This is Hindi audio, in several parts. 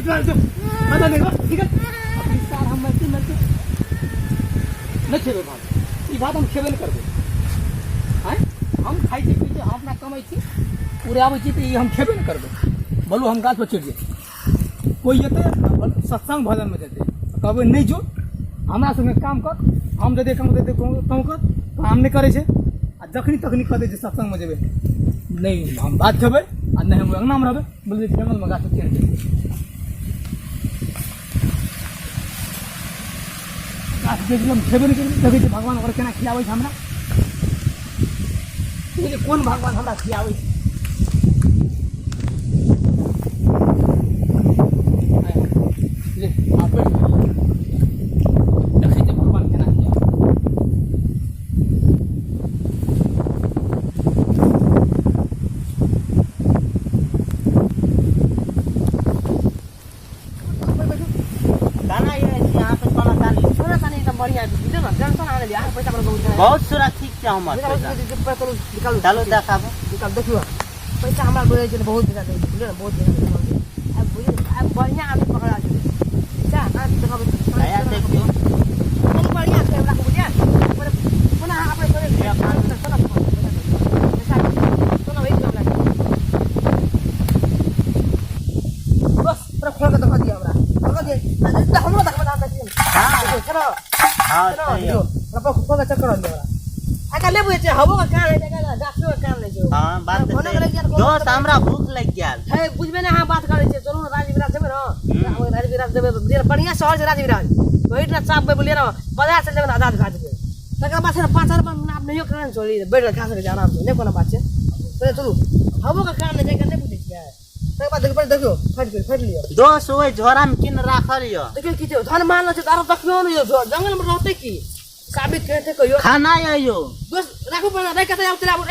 कर दो मत देखो ठीक है अपनी सार हम मरते न खेबे भात ई बात हम खेबे न करबे हैं हम खाई छी पीते हम अपना कमाई छी पूरे आबै छी त ई हम खेबे न करबे बोलू हम गाछ पर चढ़ जाए कोई जेते सत्संग भजन में जेते कहबे नहीं जो हमरा संगे काम कर हम दे काम कर काम नहीं करे छे आ जखनी तखनी कह दे सत्संग में जेबे नहीं हम बात खेबे आ नहीं हम अंगना में रहबे बोलबे जंगल में गाछ पर चढ़ जाए गाछ देख हम खेबे नहीं करबे देखे भगवान ओकरा केना खियाबै छै हमरा कौन भगवान हमरा खियाबै छै ले आप देखे भगवान केना खिया बहुत सुरक्षित छै हमर चलो देखाबो निकाल देखियो पैसा हमरा बोले छै बहुत जगह दे बुझलियो बहुत जगह अब बुझियो अब बढ़िया आदमी पकड़ा छै अच्छा आ देखाबो आया देखियो बहुत बढ़िया छै हमरा बुझिया पर पुनः આપણે करे पैसा तो ना वही काम बस पर खोल के दिखा दिया हमरा दिए हमरो देखा बता दे हां चलो हां चलो अपन खोल के चक्कर आ दिया आका लेबो छै हबो का कान है जगह गाछो का कान ले छै हां बात दोस्त हमरा भूख लग गेल है बुझबे ना हां बात करे छै चलू ना राजविराज जेबे ना राजविराज जेबे बढ़िया शहर छै राजविराज वही ना चाप पे बोलिए ना बाजार से जेबे ना आजाद खा देबे तकर बाद से 5 रुपया आप नहीं करन चली बैठ खा सके आराम से नहीं कोनो बात छै चलो चलू हबो का कान ले जगह नहीं बुझे छियै तकर बाद देखियो फाइट लियो दोस्त ओए झोरा में किन राखल यो देखियो की छै धन मान छै तारो देखियो न यो जंगल में रहते की साबित करते कहियो खाना यो दोस्त राखू पर नहीं कहते आप चलाबो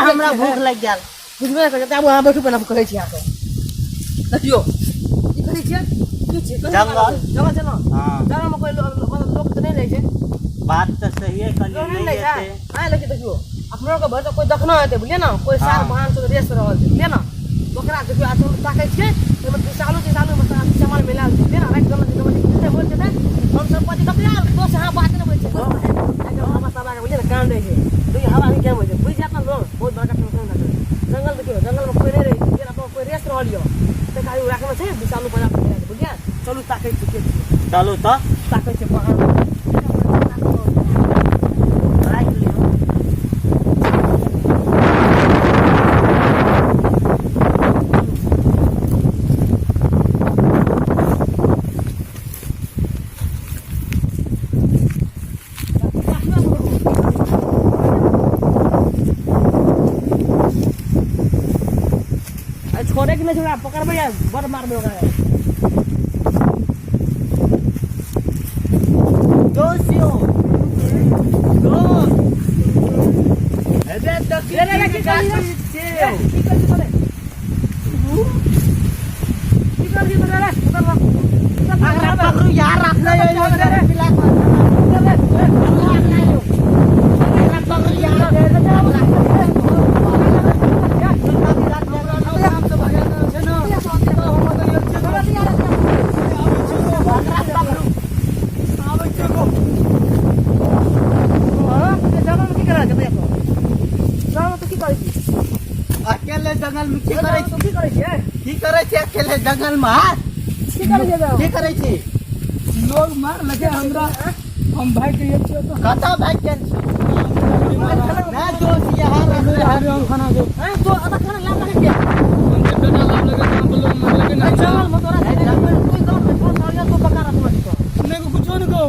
हमरा भूख लग गेल बुझबे करे त अब बैठू पर कहै छी अहाँ देखियो ई कहै छी की छै जंगल छै ना हां जंगल में कोई लोग त नहीं रहे छै बात त सही है कनी नहीं है हां लेकिन देखियो अपनो के भर त कोई देखना हेते बुझलिए ना कोई सार बहान से रेस रहल छै बुझलिए ना ओकरा देखियो आ तुम ताकै छियै ओमे सालो में सामान मिला बुझलिए ना रात गम कितने बोल छै हम सब पति कपिया दोस्त हां बात नहीं बोल छै एकदम हवा सब आके बुझलिए ना कान दे छै दुई हवा में क्या बोल छै बुझ जात ना लोग बहुत बड़का समस्या है जंगल देखियो जंगल में कोई नहीं रहे छै ना कोई रेस रहल यो त काई राखना छै विशालू बना बुझिया चलू ताकै छी चलू त ताकै छै पहाड़ छोड़े कि नहीं छोड़ा पकड़ भैया बड़ मार में होगा दोस्तियों दोस्त अरे तक की कर यार रखना अकेले जंगल में की करे छी अकेले जंगल में की करे छी लोग मार लगे हमरा हम भाग के तो कता भाग के ना दोस्त यहाँ हम खाना दो तो आधा खाना ला लगे क्या हम के बेटा ला लगे हम लोग मार लगे ना चल मत तोरा कोई गांव में फोन आ गया तो पका रहा तुम नहीं को कुछ नहीं को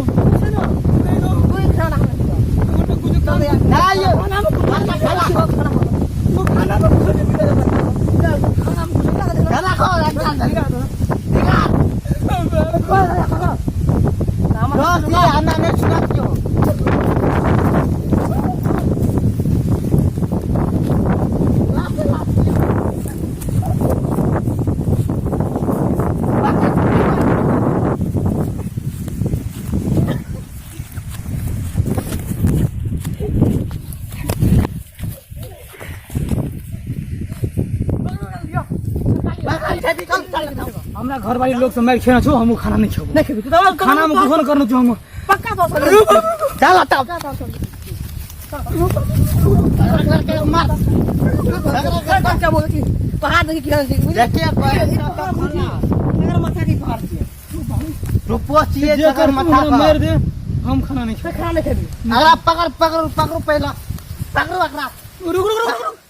नहीं को कोई खाना नहीं कुछ कर यार ना ये खाना में कुछ खाना में कुछ खाना खाओ दोस्त ये आना नहीं सुना क्यों हमरा घर वाली लोग से मैं खेना छु हम खाना नहीं खेबो नहीं खेबी तू तो खाना में फोन करनु छु हम पक्का तो चल हटाओ क्या बोलती पहाड़ देखी क्या देखिए मेरा माथा की पहाड़ थी रुपया चाहिए जे जगह कर माथा मार पर दे हम खाना नहीं मैं खाना नहीं खेबी अरे पकड़ पकड़ पकड़ो पहला पकड़ो अकड़ा रुक रुक रुक